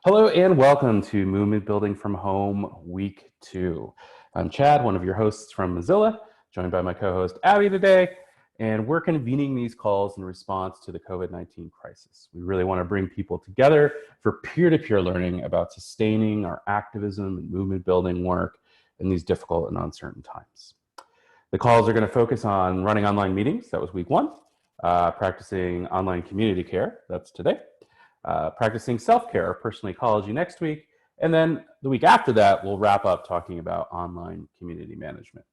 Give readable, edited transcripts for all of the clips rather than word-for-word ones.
Hello and welcome to Movement Building from Home Week 2. I'm Chad, one of your hosts from Mozilla, joined by my co-host Abby today, and we're convening these calls in response to the COVID-19 crisis. We really want to bring people together for peer-to-peer learning about sustaining our activism and movement building work in these difficult and uncertain times. The calls are going to focus on running online meetings, that was week 1, practicing online community care, that's today, practicing self-care or personal ecology next week. And then the week after that, we'll wrap up talking about online community management.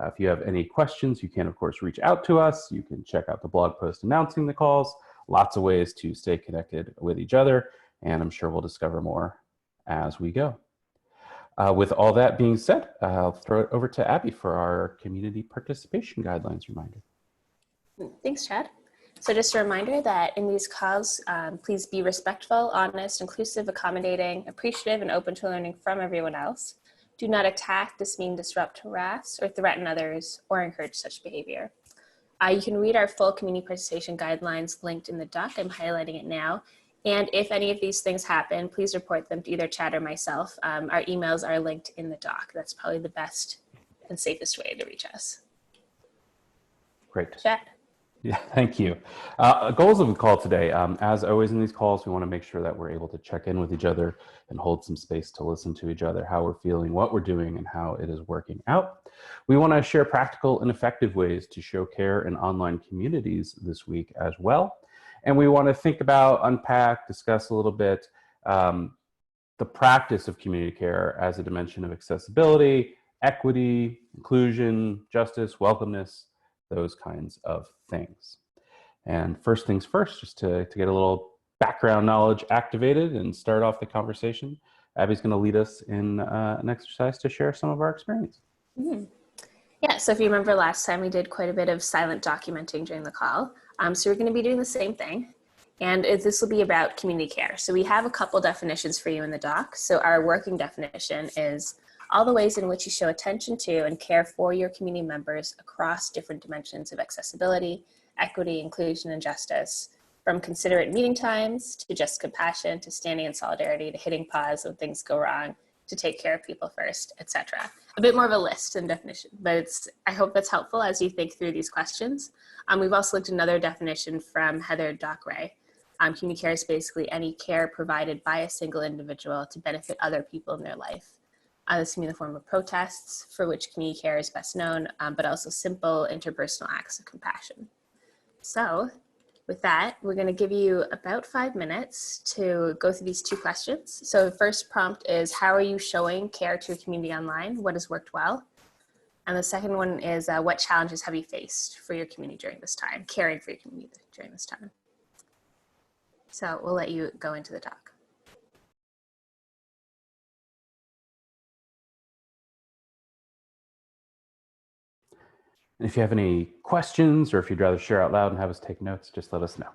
If you have any questions, you can, of course, reach out to us. You can check out the blog post announcing the calls. Lots of ways to stay connected with each other. And I'm sure we'll discover more as we go. With all that being said, I'll throw it over to Abby for our community participation guidelines reminder. Thanks, Chad. So just a reminder that in these calls, please be respectful, honest, inclusive, accommodating, appreciative, and open to learning from everyone else. Do not attack, dismean, disrupt, harass, or threaten others, or encourage such behavior. You can read our full community participation guidelines linked in the doc. I'm highlighting it now. And if any of these things happen, please report them to either Chad or myself. Our emails are linked in the doc. That's probably the best and safest way to reach us. Great. Chad. Yeah, thank you. Goals of the call today. As always in these calls, we want to make sure that we're able to check in with each other and hold some space to listen to each other, how we're feeling, what we're doing, and how it is working out. We want to share practical and effective ways to show care in online communities this week as well. And we want to think about, unpack, discuss a little bit the practice of community care as a dimension of accessibility, equity, inclusion, justice, welcomeness, those kinds of things. And first things first, just to get a little background knowledge activated and start off the conversation, Abby's going to lead us in an exercise to share some of our experience. Mm-hmm. Yeah, so if you remember last time, we did quite a bit of silent documenting during the call. So we're going to be doing the same thing. And this will be about community care. So we have a couple definitions for you in the doc. So our working definition is all the ways in which you show attention to and care for your community members across different dimensions of accessibility, equity, inclusion, and justice, from considerate meeting times to just compassion to standing in solidarity to hitting pause when things go wrong to take care of people first, etc. A bit more of a list and definition, but I hope that's helpful as you think through these questions. We've also looked at another definition from Heather Dockeray. Community care is basically any care provided by a single individual to benefit other people in their life. This can be in the form of protests, for which community care is best known, but also simple interpersonal acts of compassion. So with that, we're going to give you about 5 minutes to go through these two questions. So the first prompt is, how are you showing care to your community online? What has worked well? And the second one is, what challenges have you faced for your community during this time, caring for your community during this time? So we'll let you go into the doc. If you have any questions or if you'd rather share out loud and have us take notes, just let us know.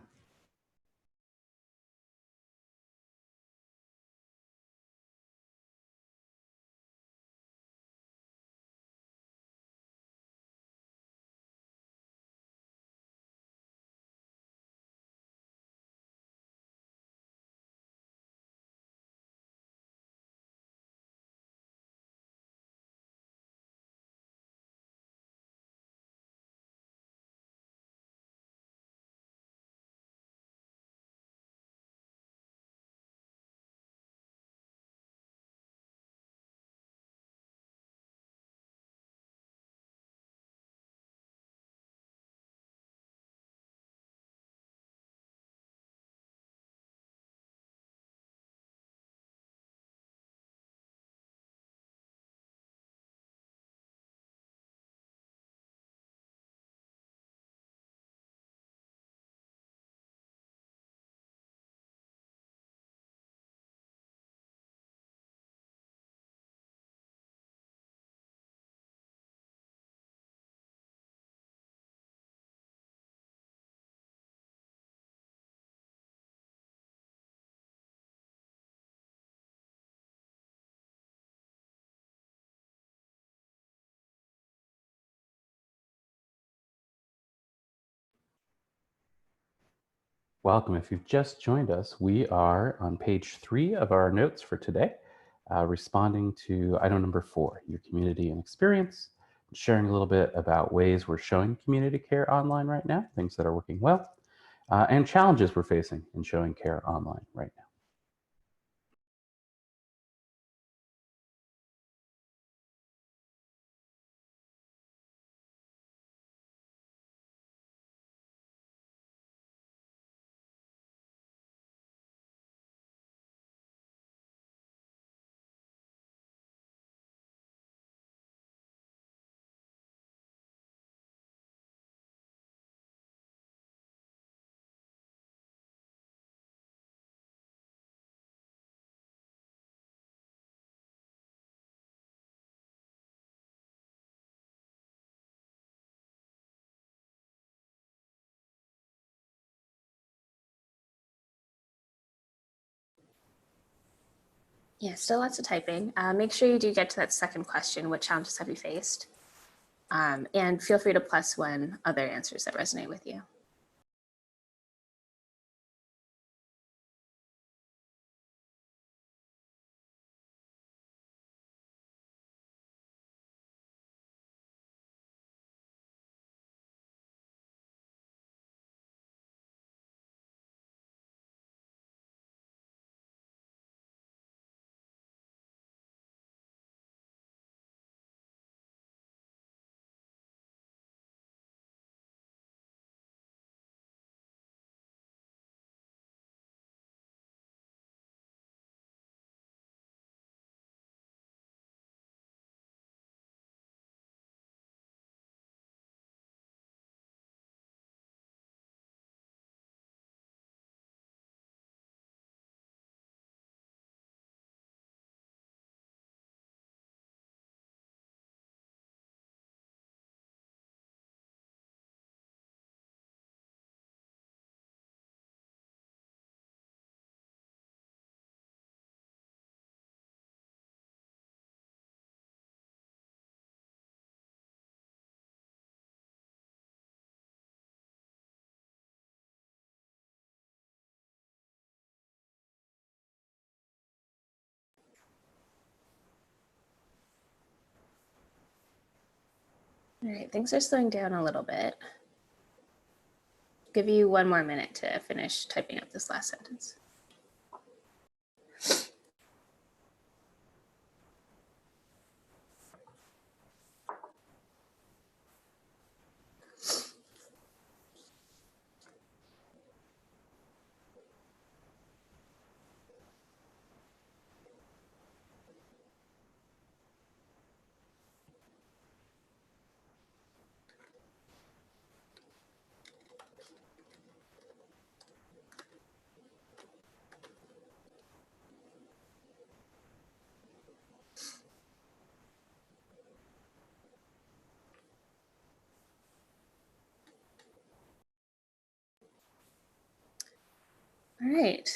Welcome. If you've just joined us, we are on page 3 of our notes for today, responding to item number 4, your community and experience, sharing a little bit about ways we're showing community care online right now, things that are working well, and challenges we're facing in showing care online right now. Yeah, still lots of typing. Make sure you do get to that second question, what challenges have you faced? And feel free to +1 other answers that resonate with you. All right, things are slowing down a little bit. Give you 1 more minute to finish typing up this last sentence. All right.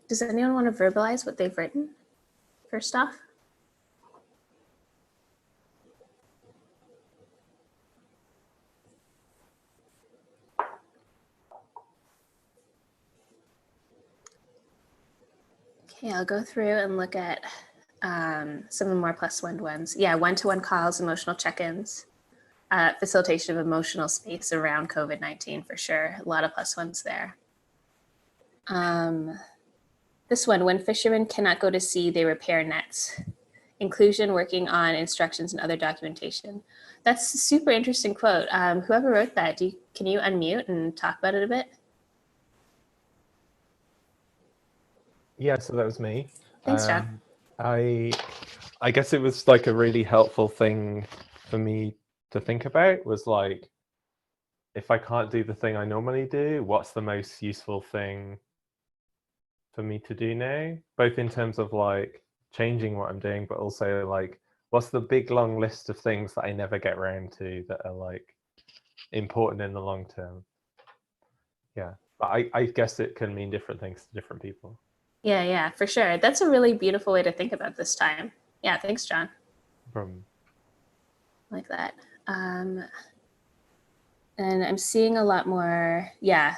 Does anyone want to verbalize what they've written first off? Okay, I'll go through and look at some of the more +1 ones. Yeah, one-to-one calls, emotional check-ins, facilitation of emotional space around COVID-19 for sure. A lot of +1s there. This one, when fishermen cannot go to sea, they repair nets. Inclusion, working on instructions and other documentation. That's a super interesting quote. Whoever wrote that, can you unmute and talk about it a bit? Yeah, so that was me. Thanks, John. I guess it was like a really helpful thing for me to think about was like, if I can't do the thing I normally do, what's the most useful thing for me to do now? Both in terms of like changing what I'm doing, but also like, what's the big long list of things that I never get around to that are like important in the long term? Yeah, but I guess it can mean different things to different people. Yeah, for sure. That's a really beautiful way to think about this time. Yeah, thanks, John. Like that. And I'm seeing a lot more, yeah,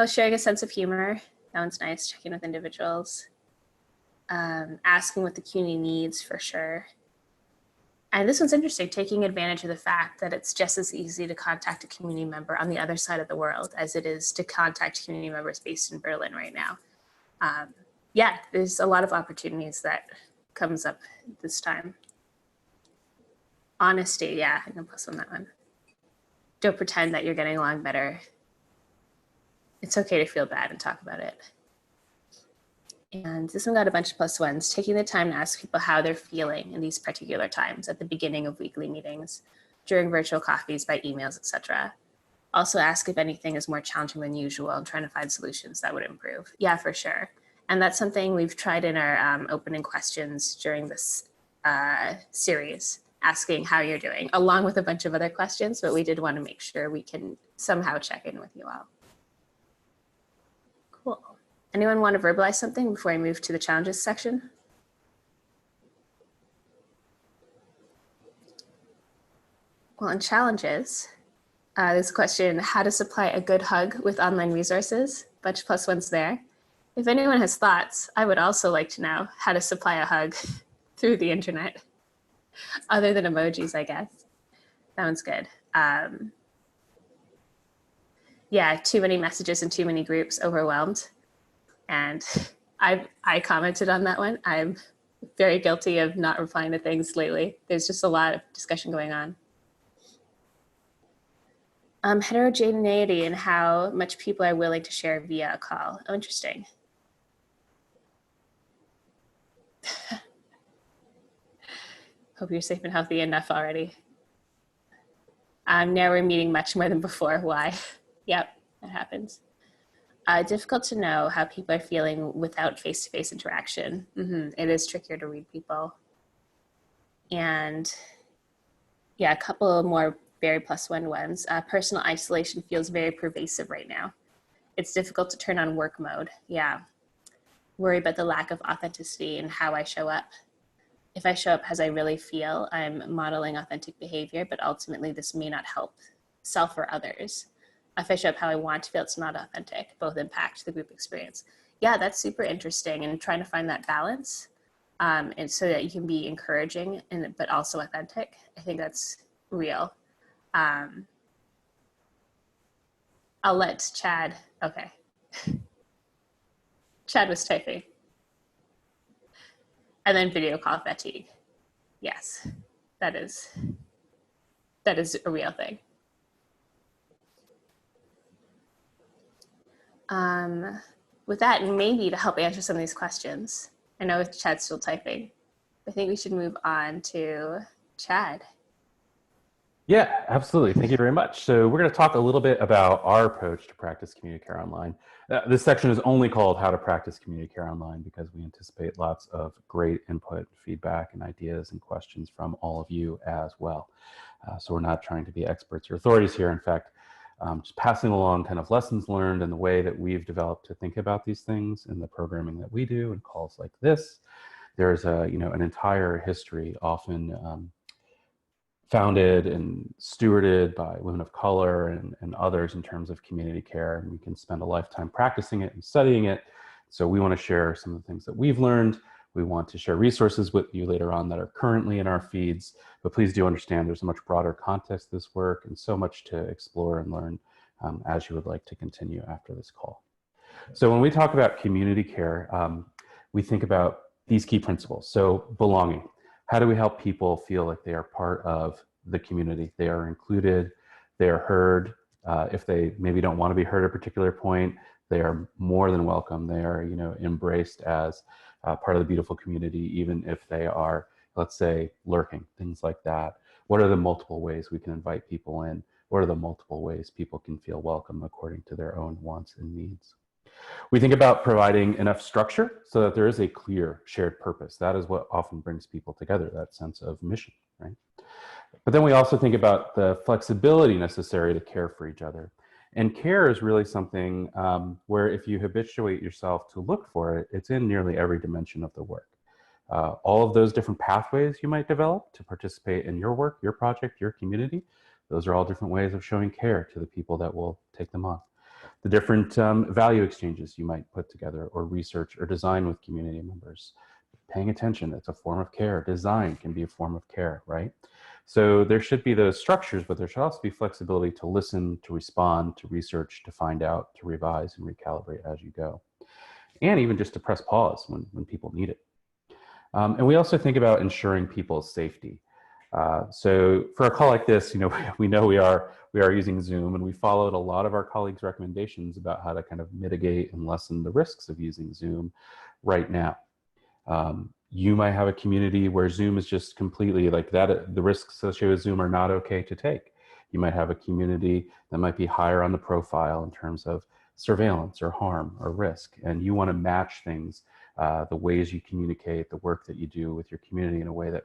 Oh, sharing a sense of humor. That one's nice. Checking with individuals. Asking what the community needs, for sure. And this one's interesting, taking advantage of the fact that it's just as easy to contact a community member on the other side of the world as it is to contact community members based in Berlin right now. Yeah, there's a lot of opportunities that comes up this time. Honesty, yeah, I'm gonna plus on that one. Don't pretend that you're getting along better. It's okay to feel bad and talk about it. And this one got a bunch of plus ones, taking the time to ask people how they're feeling in these particular times at the beginning of weekly meetings, during virtual coffees, by emails, etc. Also ask if anything is more challenging than usual and trying to find solutions that would improve. Yeah, for sure. And that's something we've tried in our opening questions during this series, asking how you're doing, along with a bunch of other questions, but we did want to make sure we can somehow check in with you all. Cool. Anyone want to verbalize something before I move to the challenges section? Well, in challenges, there's a question, how to supply a good hug with online resources. Bunch of plus ones there. If anyone has thoughts, I would also like to know how to supply a hug through the internet, other than emojis, I guess. That one's good. Yeah, too many messages and too many groups, overwhelmed. And I commented on that one. I'm very guilty of not replying to things lately. There's just a lot of discussion going on. Heterogeneity and how much people are willing to share via a call. Oh, interesting. Hope you're safe and healthy enough already. Now we're meeting much more than before. Why? Yep, that happens. Difficult to know how people are feeling without face-to-face interaction. It is trickier to read people. And yeah, a couple more very plus one ones. Personal isolation feels very pervasive right now. It's difficult to turn on work mode. Yeah. Worry about the lack of authenticity and how I show up. If I show up as I really feel, I'm modeling authentic behavior, but ultimately this may not help self or others. If I show up how I want to feel, it's not authentic. Both impact the group experience. Yeah, that's super interesting, and trying to find that balance, and so that you can be encouraging but also authentic. I think that's real. I'll let Chad. Okay, Chad was typing, and then video call fatigue. Yes, that is a real thing. With that, and maybe to help answer some of these questions, I know Chad's still typing, I think we should move on to Chad. Yeah, absolutely. Thank you very much. So we're going to talk a little bit about our approach to practice community care online. This section is only called How to Practice Community Care Online because we anticipate lots of great input, feedback, and ideas and questions from all of you as well. So we're not trying to be experts or authorities here. In fact, just passing along kind of lessons learned and the way that we've developed to think about these things in the programming that we do and calls like this. There's an entire history, often founded and stewarded by women of color and others in terms of community care, and we can spend a lifetime practicing it and studying it. So we want to share some of the things that we've learned. We want to share resources with you later on that are currently in our feeds, but please do understand there's a much broader context to this work and so much to explore and learn as you would like to continue after this call. So when we talk about community care, we think about these key principles. So belonging. How do we help people feel like they are part of the community? They are included, they are heard. If they maybe don't want to be heard at a particular point, they are more than welcome. They are, embraced as part of the beautiful community, even if they are, let's say, lurking, things like that. What are the multiple ways we can invite people in? What are the multiple ways people can feel welcome according to their own wants and needs? We think about providing enough structure so that there is a clear shared purpose. That is what often brings people together, that sense of mission, right? But then we also think about the flexibility necessary to care for each other. And care is really something where if you habituate yourself to look for it, it's in nearly every dimension of the work. All of those different pathways you might develop to participate in your work, your project, your community, those are all different ways of showing care to the people that will take them on. the different value exchanges you might put together or research or design with community members. Paying attention, it's a form of care. Design can be a form of care, right? So there should be those structures, but there should also be flexibility to listen, to respond, to research, to find out, to revise and recalibrate as you go. And even just to press pause when people need it. And we also think about ensuring people's safety. So for a call like this, we know we are using Zoom, and we followed a lot of our colleagues' recommendations about how to kind of mitigate and lessen the risks of using Zoom right now. You might have a community where Zoom is just completely like that. The risks associated with Zoom are not okay to take. You might have a community that might be higher on the profile in terms of surveillance or harm or risk, and you want to match things, the ways you communicate, the work that you do with your community in a way that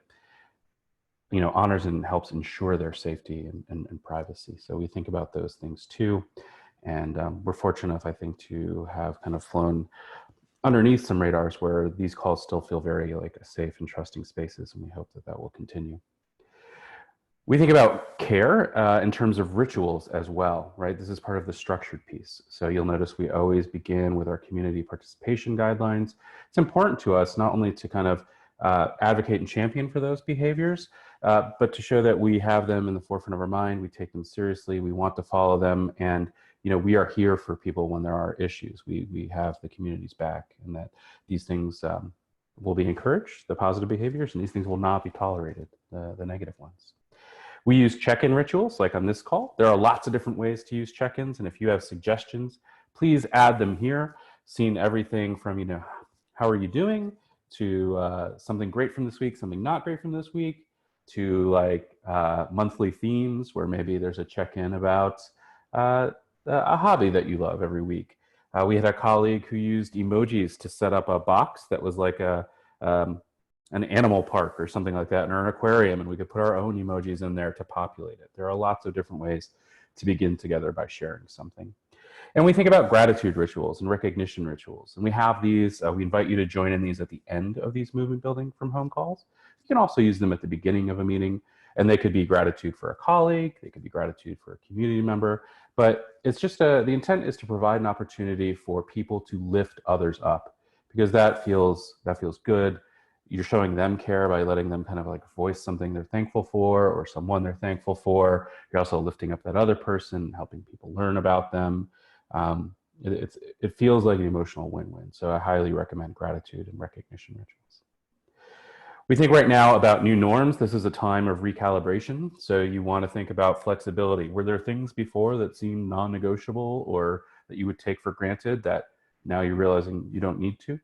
honors and helps ensure their safety and privacy. So we think about those things too, and we're fortunate enough, I think, to have kind of flown underneath some radars where these calls still feel very like safe and trusting spaces, and we hope that that will continue. We think about care in terms of rituals as well, right? This is part of the structured piece. So you'll notice we always begin with our community participation guidelines. It's important to us not only to kind of advocate and champion for those behaviors, but to show that we have them in the forefront of our mind, we take them seriously, we want to follow them, and we are here for people when there are issues. We have the community's back, and that these things will be encouraged, the positive behaviors, and these things will not be tolerated, the negative ones. We use check-in rituals, like on this call. There are lots of different ways to use check-ins, and if you have suggestions, please add them here. Seen everything from, how are you doing, to something great from this week, something not great from this week, to like monthly themes where maybe there's a check-in about a hobby that you love every week. We had a colleague who used emojis to set up a box that was like an animal park or something like that, or an aquarium, and we could put our own emojis in there to populate it. There are lots of different ways to begin together by sharing something. And we think about gratitude rituals and recognition rituals. And we have these, we invite you to join in these at the end of these movement building from home calls. You can also use them at the beginning of a meeting, and they could be gratitude for a colleague, they could be gratitude for a community member, but it's just the intent is to provide an opportunity for people to lift others up, because that feels good. You're showing them care by letting them kind of like voice something they're thankful for or someone they're thankful for. You're also lifting up that other person, helping people learn about them. It feels like an emotional win-win. So I highly recommend gratitude and recognition rituals. We think right now about new norms. This is a time of recalibration. So you want to think about flexibility. Were there things before that seemed non-negotiable or that you would take for granted that now you're realizing you don't need to?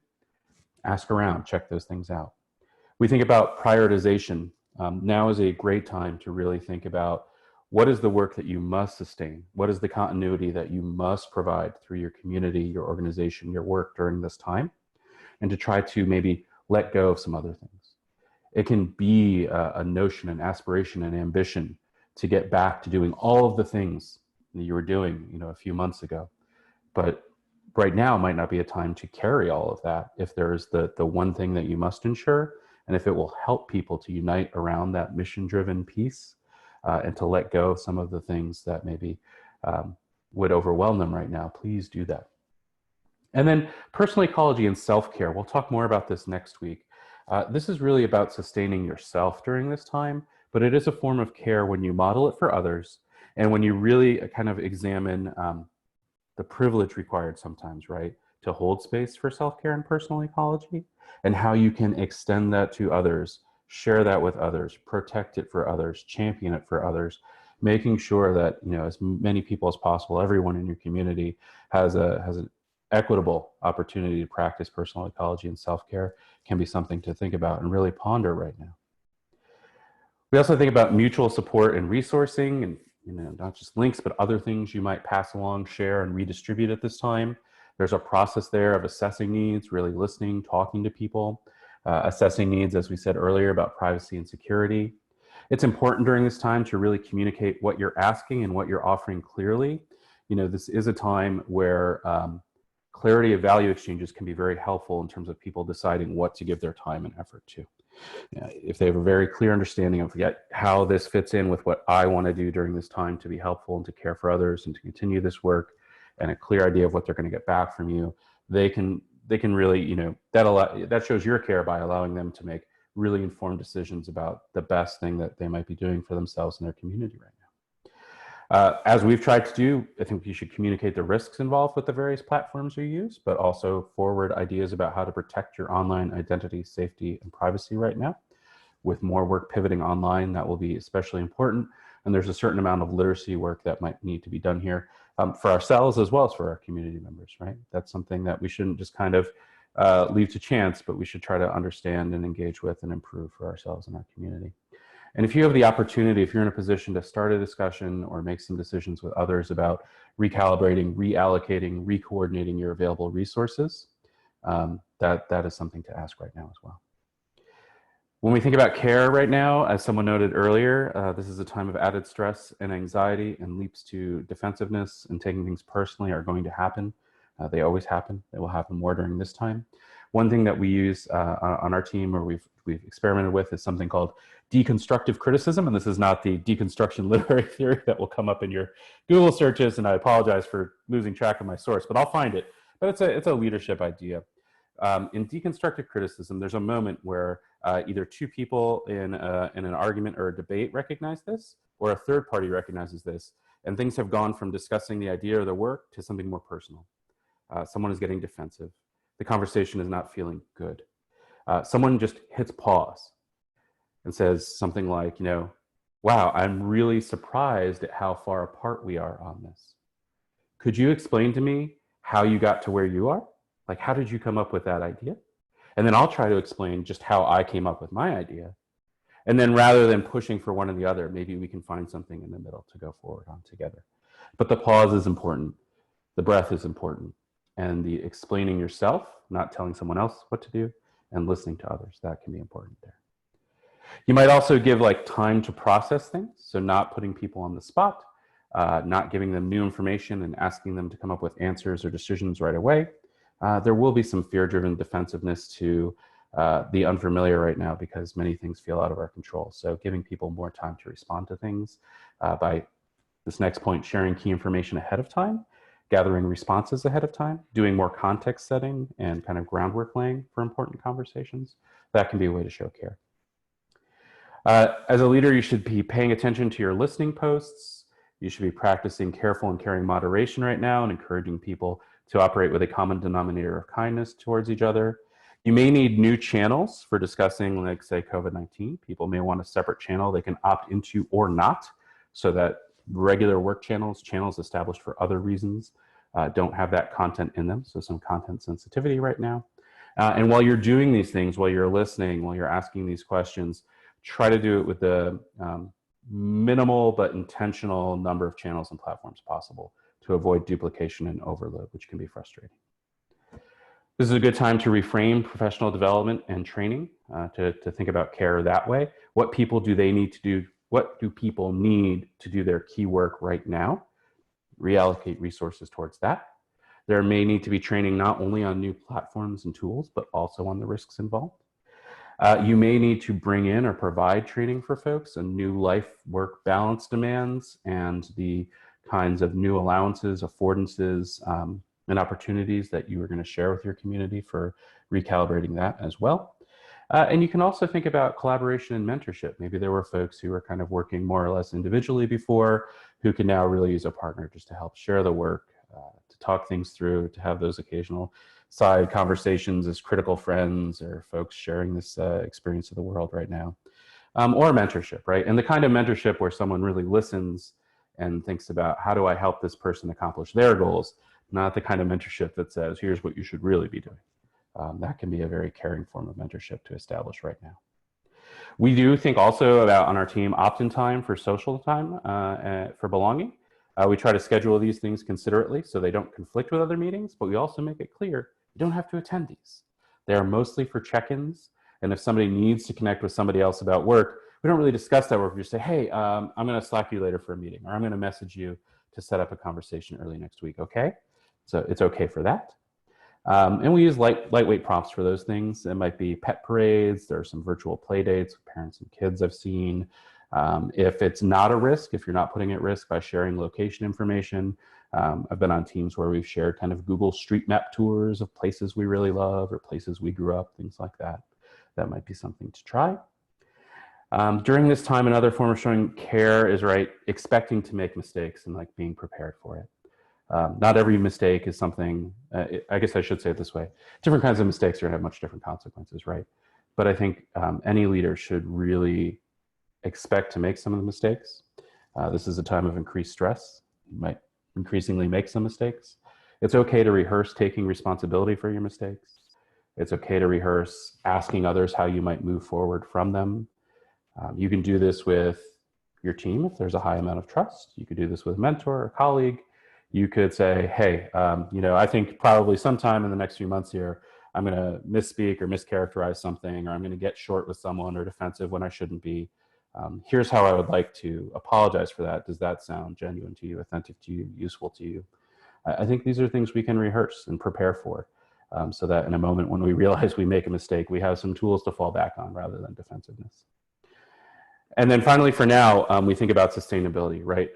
Ask around, check those things out. We think about prioritization. Now is a great time to really think about what is the work that you must sustain? What is the continuity that you must provide through your community, your organization, your work during this time? And to try to maybe let go of some other things. It can be a notion, an aspiration, an ambition to get back to doing all of the things that you were doing, a few months ago. But right now might not be a time to carry all of that if there's the one thing that you must ensure, and if it will help people to unite around that mission-driven piece and to let go of some of the things that maybe would overwhelm them right now, please do that. And then personal ecology and self-care. We'll talk more about this next week. This is really about sustaining yourself during this time, but it is a form of care when you model it for others and when you really kind of examine the privilege required sometimes, right, to hold space for self-care and personal ecology, and how you can extend that to others, share that with others, protect it for others, champion it for others, making sure that as many people as possible, everyone in your community has an equitable opportunity to practice personal ecology and self-care can be something to think about and really ponder right now. We also think about mutual support and resourcing, and not just links, but other things you might pass along, share, and redistribute at this time. There's a process there of assessing needs, really listening, talking to people, assessing needs, as we said earlier, about privacy and security. It's important during this time to really communicate what you're asking and what you're offering clearly. This is a time where clarity of value exchanges can be very helpful in terms of people deciding what to give their time and effort to. If they have a very clear understanding of how this fits in with what I want to do during this time to be helpful and to care for others and to continue this work, and a clear idea of what they're going to get back from you, they can really, you know, that shows your care by allowing them to make really informed decisions about the best thing that they might be doing for themselves and their community right now. As we've tried to do, I think you should communicate the risks involved with the various platforms you use, but also forward ideas about how to protect your online identity, safety, and privacy right now. With more work pivoting online, that will be especially important. And there's a certain amount of literacy work that might need to be done here for ourselves as well as for our community members, right? That's something that we shouldn't just kind of leave to chance, but we should try to understand and engage with and improve for ourselves and our community. And if you have the opportunity, if you're in a position to start a discussion or make some decisions with others about recalibrating, reallocating, recoordinating your available resources, that is something to ask right now as well. When we think about care right now, as someone noted earlier, this is a time of added stress and anxiety, and leaps to defensiveness and taking things personally are going to happen. They always happen. They will happen more during this time. One thing that we use on our team, or we've experimented with, is something called deconstructive criticism. And this is not the deconstruction literary theory that will come up in your Google searches. And I apologize for losing track of my source, but I'll find it. But it's a leadership idea. In deconstructive criticism, there's a moment where either two people in an argument or a debate recognize this, or a third party recognizes this, and things have gone from discussing the idea or the work to something more personal. Someone is getting defensive. The conversation is not feeling good. Someone just hits pause and says something like, you know, wow, I'm really surprised at how far apart we are on this. Could you explain to me how you got to where you are? Like, how did you come up with that idea? And then I'll try to explain just how I came up with my idea. And then rather than pushing for one or the other, maybe we can find something in the middle to go forward on together. But the pause is important. The breath is important. And the explaining yourself, not telling someone else what to do, and listening to others, that can be important there. You might also give like time to process things. So not putting people on the spot, not giving them new information and asking them to come up with answers or decisions right away. There will be some fear-driven defensiveness to the unfamiliar right now because many things feel out of our control. So giving people more time to respond to things by this next point, sharing key information ahead of time, gathering responses ahead of time, doing more context setting and kind of groundwork laying for important conversations. That can be a way to show care. As a leader, you should be paying attention to your listening posts. You should be practicing careful and caring moderation right now and encouraging people to operate with a common denominator of kindness towards each other. You may need new channels for discussing, like, say, COVID-19. People may want a separate channel they can opt into or not, so that regular work channels established for other reasons, don't have that content in them. So some content sensitivity right now. And while you're doing these things, while you're listening, while you're asking these questions, try to do it with the minimal but intentional number of channels and platforms possible to avoid duplication and overload, which can be frustrating. This is a good time to reframe professional development and training, to think about care that way. What people do they need to do? What do people need to do their key work right now? Reallocate resources towards that. There may need to be training not only on new platforms and tools, but also on the risks involved. You may need to bring in or provide training for folks on new life-work balance demands and the kinds of new allowances, affordances, and opportunities that you are going to share with your community for recalibrating that as well. And you can also think about collaboration and mentorship. Maybe there were folks who were kind of working more or less individually before who can now really use a partner just to help share the work, to talk things through, to have those occasional side conversations as critical friends or folks sharing this experience of the world right now. Or mentorship, right? And the kind of mentorship where someone really listens and thinks about how do I help this person accomplish their goals, not the kind of mentorship that says, here's what you should really be doing. That can be a very caring form of mentorship to establish right now. We do think also about on our team opt-in time for social time for belonging. We try to schedule these things considerately so they don't conflict with other meetings, but we also make it clear you don't have to attend these. They are mostly for check-ins, and if somebody needs to connect with somebody else about work, we don't really discuss that work. We just say, hey, I'm going to Slack you later for a meeting, or I'm going to message you to set up a conversation early next week, okay? So it's okay for that. And we use lightweight prompts for those things. It might be pet parades. There are some virtual play dates with parents and kids I've seen. If it's not a risk, if you're not putting at risk by sharing location information, I've been on teams where we've shared kind of Google Street Map tours of places we really love or places we grew up, things like that. That might be something to try. During this time, another form of showing care is expecting to make mistakes and like being prepared for it. Not every mistake is something, I guess I should say it this way, different kinds of mistakes are going to have much different consequences, right? But I think any leader should really expect to make some of the mistakes. This is a time of increased stress. You might increasingly make some mistakes. It's okay to rehearse taking responsibility for your mistakes. It's okay to rehearse asking others how you might move forward from them. You can do this with your team if there's a high amount of trust. You could do this with a mentor or colleague. You could say, hey, I think probably sometime in the next few months here, I'm going to misspeak or mischaracterize something, or I'm going to get short with someone or defensive when I shouldn't be. Here's how I would like to apologize for that. Does that sound genuine to you, authentic to you, useful to you? I think these are things we can rehearse and prepare for, so that in a moment when we realize we make a mistake, we have some tools to fall back on rather than defensiveness. And then finally, for now, we think about sustainability, right?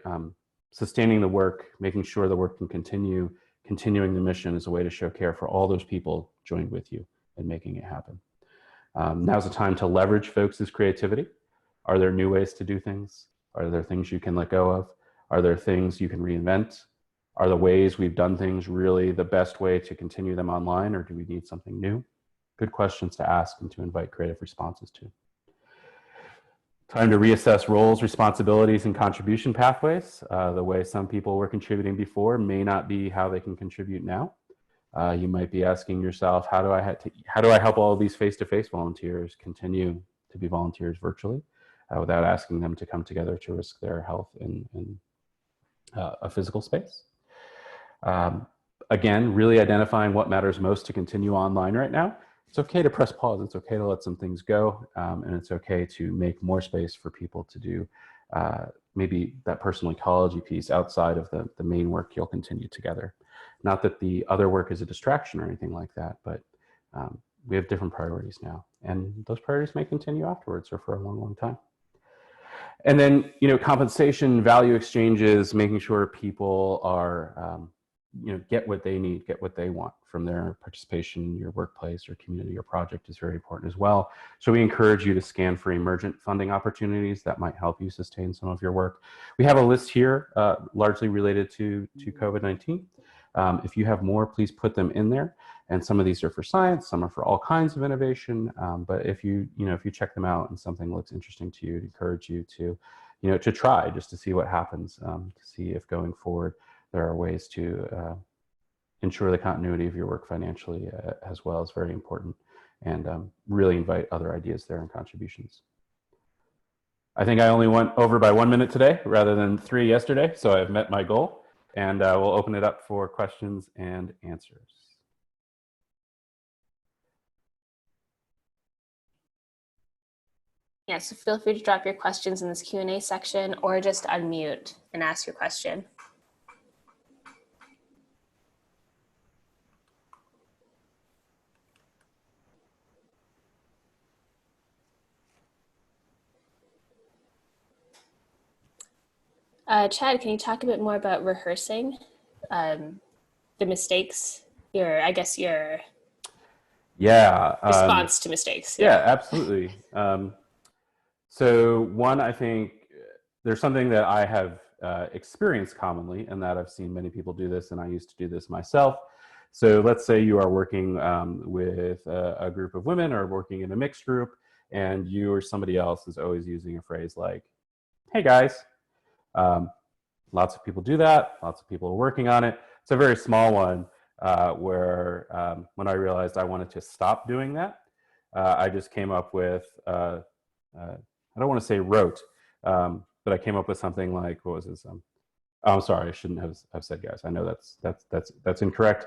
Sustaining the work, making sure the work can continue, continuing the mission is a way to show care for all those people joined with you in making it happen. Now's the time to leverage folks' creativity. Are there new ways to do things? Are there things you can let go of? Are there things you can reinvent? Are the ways we've done things really the best way to continue them online, or do we need something new? Good questions to ask and to invite creative responses to. Time to reassess roles, responsibilities, and contribution pathways. The way some people were contributing before may not be how they can contribute now. You might be asking yourself, how do I help all of these face-to-face volunteers continue to be volunteers virtually without asking them to come together to risk their health in a physical space? Again, really identifying what matters most to continue online right now. It's okay to press pause. It's okay to let some things go. And it's okay to make more space for people to do maybe that personal ecology piece outside of the main work you'll continue together. Not that the other work is a distraction or anything like that, but we have different priorities now. And those priorities may continue afterwards or for a long, long time. And then, compensation, value exchanges, making sure people are, get what they need, get what they want from their participation in your workplace or community or project is very important as well. So we encourage you to scan for emergent funding opportunities that might help you sustain some of your work. We have a list here largely related to COVID-19. If you have more, please put them in there. And some of these are for science, some are for all kinds of innovation. But if you check them out and something looks interesting to you, I'd encourage you to, to try just to see what happens, to see if going forward there are ways to ensure the continuity of your work financially as well is very important, and really invite other ideas there and contributions. I think I only went over by 1 minute today rather than 3 yesterday, so I've met my goal, and we'll open it up for questions and answers. Yeah, so feel free to drop your questions in this Q&A section or just unmute and ask your question. Chad, can you talk a bit more about rehearsing the mistakes, your response to mistakes? Yeah, absolutely. So one, I think there's something that I have experienced commonly, and that I've seen many people do this, and I used to do this myself. So let's say you are working with a group of women or working in a mixed group, and you or somebody else is always using a phrase like, hey guys. Lots of people do that. Lots of people are working on it. It's a very small one where when I realized I wanted to stop doing that, I just came up with, I don't want to say wrote, but I came up with something like, what was this? Oh, I'm sorry, I shouldn't have said guys. I know that's incorrect.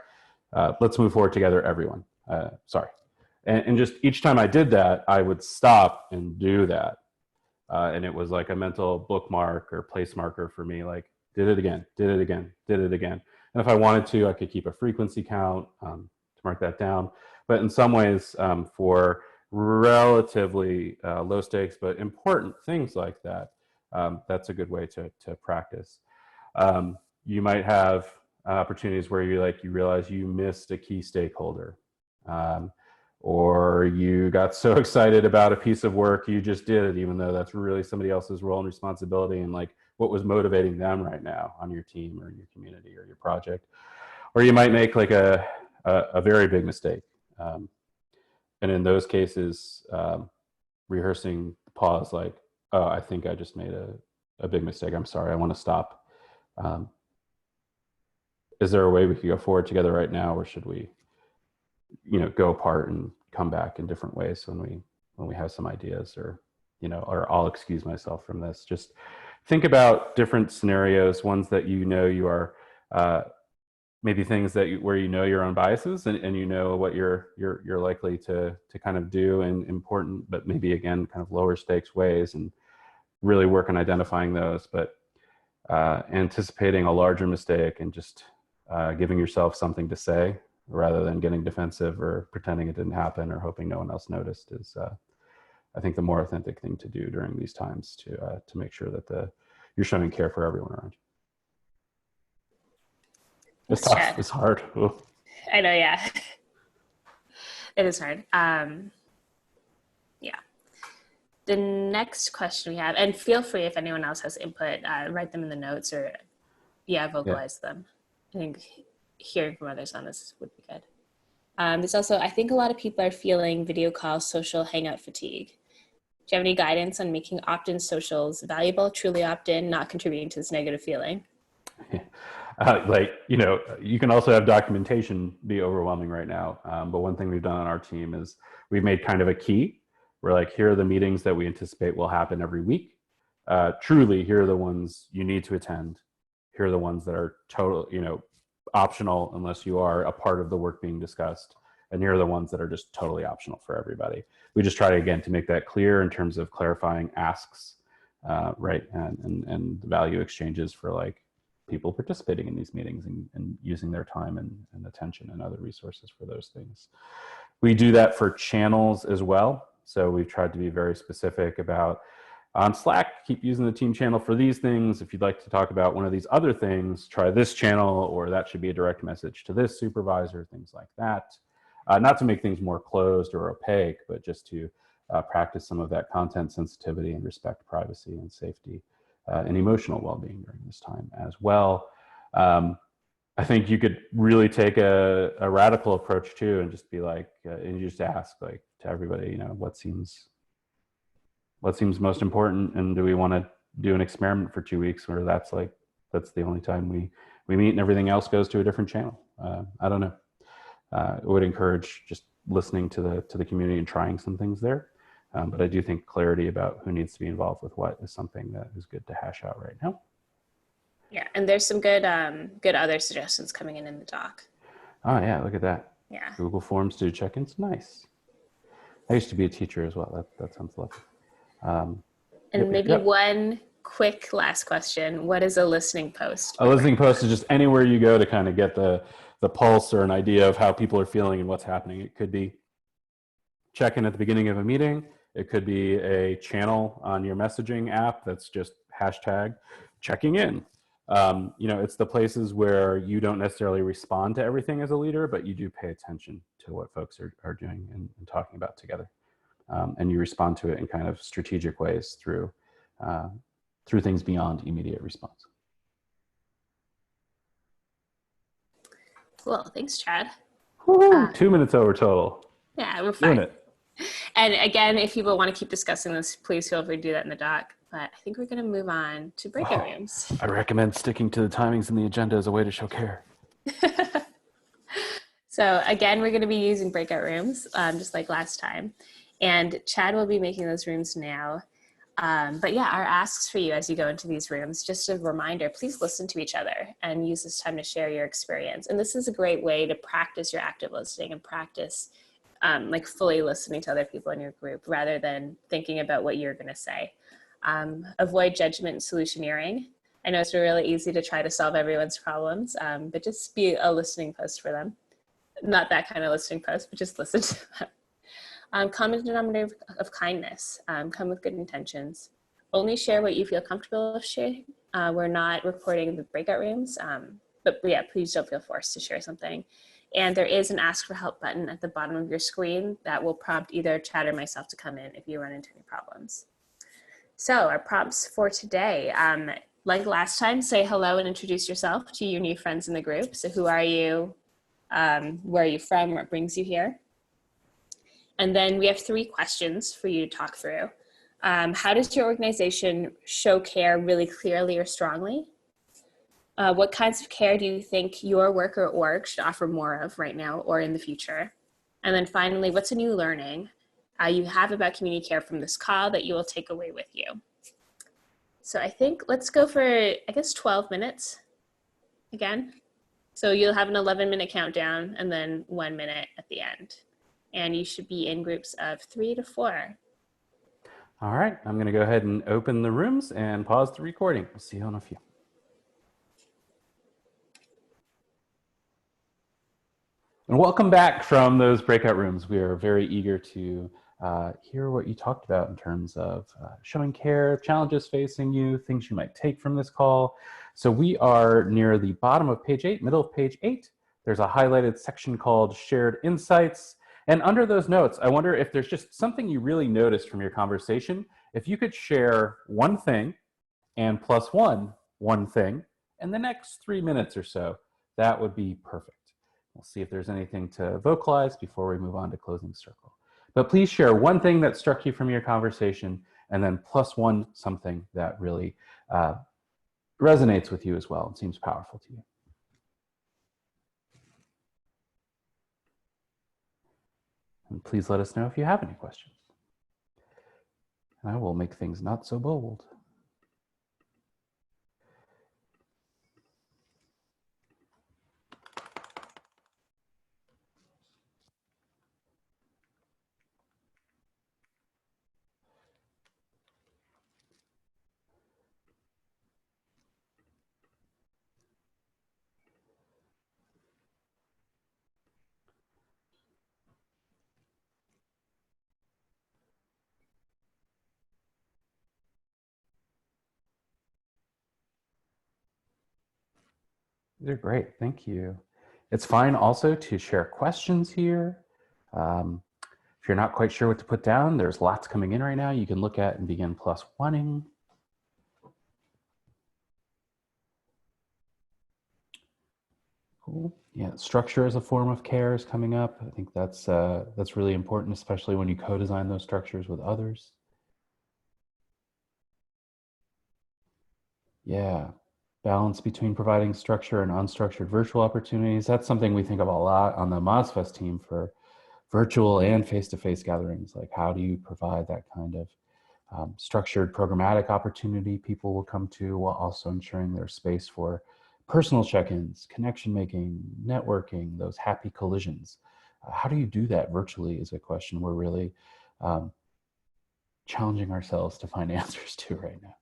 Let's move forward together, everyone. Sorry. And just each time I did that, I would stop and do that. And it was like a mental bookmark or place marker for me, like did it again, did it again, did it again. And if I wanted to, I could keep a frequency count to mark that down. But in some ways, for relatively low stakes but important things like that, That's a good way to practice. You might have opportunities where you realize you missed a key stakeholder, or you got so excited about a piece of work you just did it, even though that's really somebody else's role and responsibility, and like what was motivating them right now on your team or your community or your project. Or you might make like a very big mistake, and in those cases, rehearsing pause, like, oh, I think I just made a big mistake. I'm sorry. I want to stop. Is there a way we could go forward together right now, or should we, go apart and come back in different ways when we have some ideas, or, or I'll excuse myself from this. Just think about different scenarios, ones that you are maybe things that where your own biases and what you're likely to kind of do in important, but maybe again kind of lower stakes ways, and really work on identifying those, but anticipating a larger mistake and just giving yourself something to say rather than getting defensive or pretending it didn't happen or hoping no one else noticed is I think the more authentic thing to do during these times to make sure that you're showing care for everyone around you. It's tough. Chad. It's hard. Ooh. I know, yeah. It is hard. Yeah. The next question we have, and feel free if anyone else has input, write them in the notes or vocalize them. I think hearing from others on this would be good. There's also, I think a lot of people are feeling video call social hangout fatigue. Do you have any guidance on making opt-in socials valuable, truly opt-in, not contributing to this negative feeling? You can also have documentation be overwhelming right now. But one thing we've done on our team is we've made kind of a key. We're like, here are the meetings that we anticipate will happen every week. Truly, here are the ones you need to attend. Here are the ones that are optional unless you are a part of the work being discussed. And here are the ones that are just totally optional for everybody. We just try to make that clear in terms of clarifying asks, right? And value exchanges for like people participating in these meetings and using their time and attention and other resources for those things. We do that for channels as well. So we've tried to be very specific about on Slack, keep using the team channel for these things. If you'd like to talk about one of these other things, try this channel, or that should be a direct message to this supervisor, things like that. Not to make things more closed or opaque, but just to practice some of that content sensitivity and respect privacy and safety and emotional well-being during this time as well. I think you could really take a radical approach too, and just be like, and you just ask like to everybody, what seems most important, and do we want to do an experiment for 2 weeks where that's the only time we meet and everything else goes to a different channel? I don't know. I would encourage just listening to the community and trying some things there. But I do think clarity about who needs to be involved with what is something that is good to hash out right now. Yeah, and there's some good other suggestions coming in the doc. Oh yeah, look at that. Yeah. Google Forms to do check-ins, nice. I used to be a teacher as well. That sounds lovely. One quick last question. What is a listening post? A listening post is just anywhere you go to kind of get the pulse or an idea of how people are feeling and what's happening. It could be check-in at the beginning of a meeting. It could be a channel on your messaging app that's just hashtag checking in. It's the places where you don't necessarily respond to everything as a leader, but you do pay attention to what folks are doing and talking about together. And you respond to it in kind of strategic ways through things beyond immediate response. Cool, thanks, Chad. 2 minutes over total. Yeah, we're fine. Doing it. And again, if people want to keep discussing this, please feel free to do that in the doc. But I think we're going to move on to breakout rooms. I recommend sticking to the timings in the agenda as a way to show care. So again, we're going to be using breakout rooms, just like last time. And Chad will be making those rooms now. But yeah, our asks for you as you go into these rooms, just a reminder, please listen to each other and use this time to share your experience. And this is a great way to practice your active listening and practice fully listening to other people in your group rather than thinking about what you're going to say. Avoid judgment and solutioneering. I know it's really easy to try to solve everyone's problems, but just be a listening post for them. Not that kind of listening post, but just listen to them. Common denominator of kindness. Come with good intentions. only share what you feel comfortable sharing. We're not recording the breakout rooms, but yeah, please don't feel forced to share something. And there is an ask for help button at the bottom of your screen that will prompt either Chad or myself to come in if you run into any problems. So our prompts for today, like last time, say hello and introduce yourself to your new friends in the group. So who are you? Where are you from? What brings you here? And then we have 3 questions for you to talk through. How does your organization show care really clearly or strongly? What kinds of care do you think your work or org should offer more of right now or in the future? And then finally, what's a new learning you have about community care from this call that you will take away with you? So I think let's go for, I guess, 12 minutes again. So you'll have an 11-minute countdown and then 1 minute at the end. And you should be in groups of 3 to 4. All right, I'm going to go ahead and open the rooms and pause the recording. We'll see you in a few. And welcome back from those breakout rooms. We are very eager to hear what you talked about in terms of showing care, challenges facing you, things you might take from this call. So we are near the bottom of page 8, middle of page 8. There's a highlighted section called Shared Insights. And under those notes, I wonder if there's just something you really noticed from your conversation. If you could share one thing and plus one thing in the next 3 minutes or so, that would be perfect. We'll see if there's anything to vocalize before we move on to closing circle. But please share one thing that struck you from your conversation and then plus one something that really resonates with you as well and seems powerful to you. And please let us know if you have any questions. And I will make things not so bold. They're great, thank you. It's fine also to share questions here. If you're not quite sure what to put down, there's lots coming in right now. You can look at and begin plus oneing. Cool. Yeah, structure as a form of care is coming up. I think that's really important, especially when you co-design those structures with others. Yeah. Balance between providing structure and unstructured virtual opportunities. That's something we think of a lot on the MozFest team for virtual and face-to-face gatherings. Like, how do you provide that kind of structured programmatic opportunity people will come to, while also ensuring there's space for personal check-ins, connection making, networking, those happy collisions. How do you do that virtually is a question we're really challenging ourselves to find answers to right now.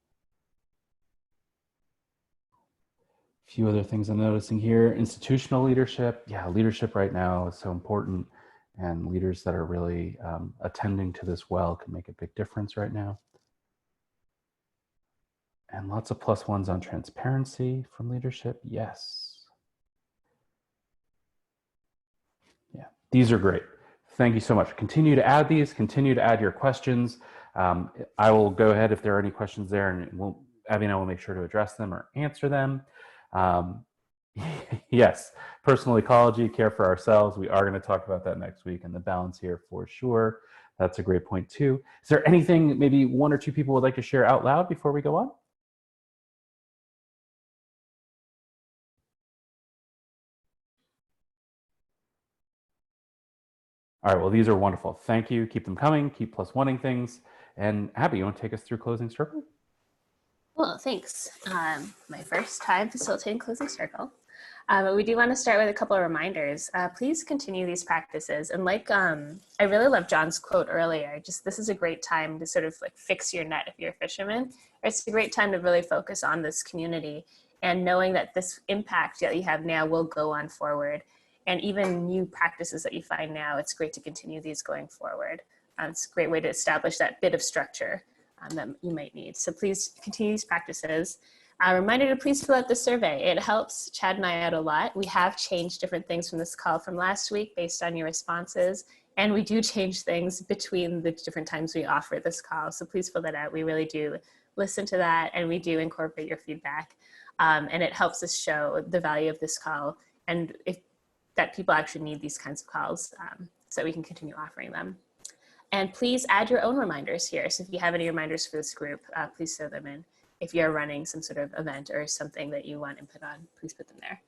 A few other things I'm noticing here. Institutional leadership. Yeah, leadership right now is so important, and leaders that are really attending to this well can make a big difference right now. And lots of plus ones on transparency from leadership. Yes. Yeah, these are great. Thank you so much. Continue to add these, continue to add your questions. I will go ahead if there are any questions there, and Abby and I will make sure to address them or answer them. Yes, personal ecology, care for ourselves. We are going to talk about that next week, and the balance here for sure. That's a great point too. Is there anything maybe 1 or 2 people would like to share out loud before we go on? All right, well, these are wonderful. Thank you. Keep them coming. Keep plus oneing things. And Abby, you want to take us through closing circle? Well, thanks. My first time facilitating closing circle. But we do want to start with a couple of reminders. Please continue these practices. And like, I really love John's quote earlier, just this is a great time to sort of like fix your net if you're a fisherman. Or it's a great time to really focus on this community and knowing that this impact that you have now will go on forward. And even new practices that you find now, it's great to continue these going forward. It's a great way to establish that bit of structure that you might need. So please continue these practices. A reminder to please fill out the survey. It helps Chad and I out a lot. We have changed different things from this call from last week based on your responses. And we do change things between the different times we offer this call. So please fill that out. We really do listen to that, and we do incorporate your feedback. And it helps us show the value of this call and that people actually need these kinds of calls so we can continue offering them. And please add your own reminders here. So if you have any reminders for this group, please throw them in. If you're running some sort of event or something that you want input on, please put them there.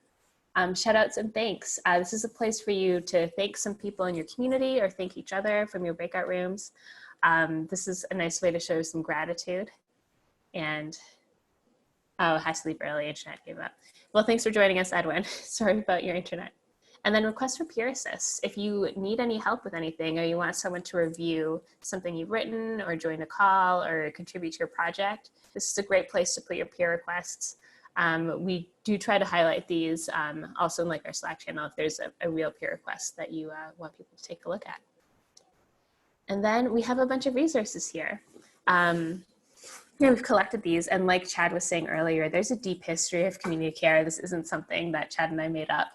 Shout outs and thanks. This is a place for you to thank some people in your community or thank each other from your breakout rooms. This is a nice way to show some gratitude. And, oh, had to leave early, internet gave up. Well, thanks for joining us, Edwin. Sorry about your internet. And then request for peer assists. If you need any help with anything or you want someone to review something you've written or join a call or contribute to your project, this is a great place to put your peer requests. We do try to highlight these also in like our Slack channel if there's a real peer request that you want people to take a look at. And then we have a bunch of resources here. We've collected these, and like Chad was saying earlier, there's a deep history of community care. This isn't something that Chad and I made up,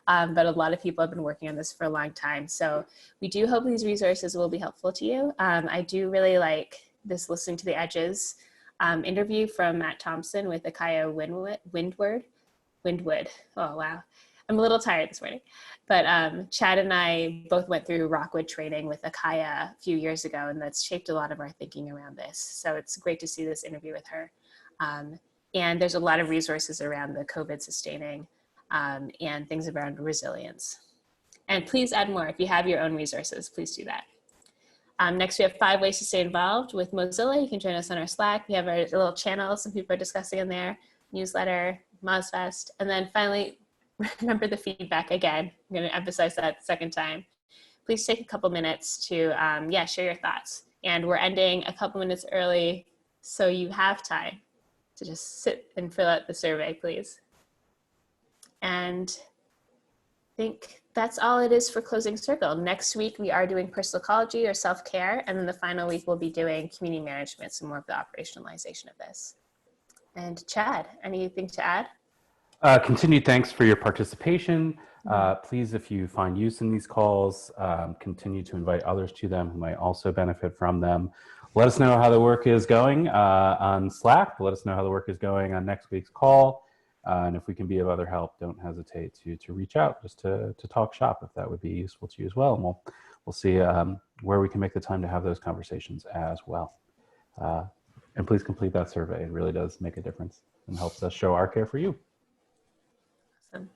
but a lot of people have been working on this for a long time. So we do hope these resources will be helpful to you. I do really like this Listening to the Edges interview from Matt Thompson with Akaya Windwood. Oh, wow. I'm a little tired this morning, but Chad and I both went through Rockwood training with Akaya a few years ago, and that's shaped a lot of our thinking around this. So it's great to see this interview with her. And there's a lot of resources around the COVID sustaining and things around resilience. And please add more. If you have your own resources, please do that. Next, we have 5 ways to stay involved with Mozilla. You can join us on our Slack. We have our little channel. Some people are discussing in there, newsletter, MozFest. And then finally, remember the feedback again. I'm going to emphasize that second time. Please take a couple minutes to share your thoughts. And we're ending a couple minutes early, so you have time to just sit and fill out the survey, please. And I think that's all it is for Closing Circle. Next week, we are doing personal ecology or self-care. And then the final week, we'll be doing community management, some more of the operationalization of this. And Chad, anything to add? Continued thanks for your participation. Please, if you find use in these calls, continue to invite others to them who might also benefit from them. Let us know how the work is going on Slack. Let us know how the work is going on next week's call. And if we can be of other help, don't hesitate to reach out just to talk shop if that would be useful to you as well. And we'll see where we can make the time to have those conversations as well. And please complete that survey. It really does make a difference and helps us show our care for you. Awesome.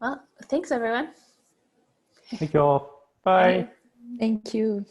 Well, thanks everyone. Thank you all. Bye. Bye. Thank you.